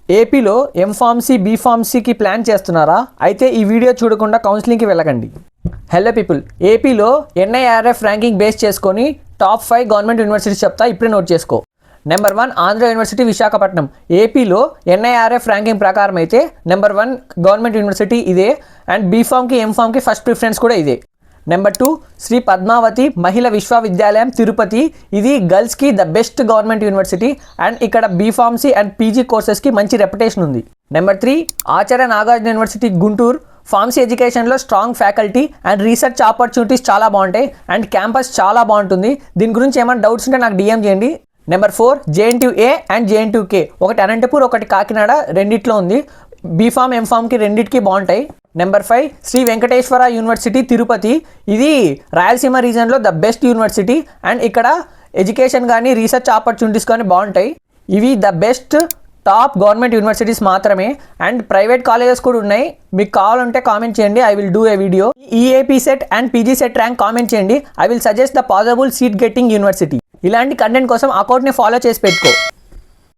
ఏపీలో M Pharmacy బీఫార్మసీకి plan చేస్తున్నారా? అయితే ఈ వీడియో చూడకుండా కౌన్సిలింగ్కి వెళ్ళకండి. హలో పీపుల్, ఏపీలో ఎన్ఐఆర్ఎఫ్ ర్యాంకింగ్ బేస్ చేసుకొని టాప్ 5 గవర్నమెంట్ యూనివర్సిటీస్ చెప్తా, ఇప్పుడే నోట్ చేసుకో. Number 1 Andhra university Visakhapatnam. ఏపీలో ఎన్ఐఆర్ఎఫ్ ర్యాంకింగ్ ప్రకారం అయితే నెంబర్ 1 గవర్నమెంట్ యూనివర్సిటీ ఇదే, అండ్ బీఫామ్కి ఎంఫామ్కి ఫస్ట్ ప్రిఫరెన్స్ కూడా ఇదే. నెంబర్ 2 శ్రీ పద్మావతి మహిళా విశ్వవిద్యాలయం తిరుపతి. ఇది గర్ల్స్కి the best government university, and ఇక్కడ బీఫార్మసీ అండ్ పీజీ కోర్సెస్కి మంచి రెప్యుటేషన్ ఉంది. Number 3 Acharya Nagarjuna university Guntur. Pharmacy ఎడ్యుకేషన్లో strong faculty and research opportunities చాలా బాగుంటాయి, అండ్ క్యాంపస్ చాలా బాగుంటుంది. దీని గురించి ఏమైనా డౌట్స్ ఉంటే నాకు డిఎం చేయండి. Number 4 JNTUA and JNTUK. ఒకటి అనంతపూర్, ఒకటి కాకినాడ, రెండిట్లో ఉంది. బీఫామ్ ఎంఫామ్కి రెండింటికి బాగుంటాయి. Number 5 Shri Venkateswara university Tirupati. ఇది రాయలసీమ రీజన్లో ద బెస్ట్ యూనివర్సిటీ, అండ్ ఇక్కడ ఎడ్యుకేషన్ కానీ రీసెర్చ్ ఆపర్చునిటీస్ కానీ బాగుంటాయి. ఇవి the best top government universities మాత్రమే, అండ్ ప్రైవేట్ కాలేజెస్ కూడా ఉన్నాయి. మీకు కావాలంటే కామెంట్ చేయండి, I will do a video. EAP CET and PG CET rank comment చేయండి, I will suggest the possible seat getting university. ఇలాంటి కంటెంట్ కోసం అకౌంట్ని ఫాలో చేసి పెట్టుకో.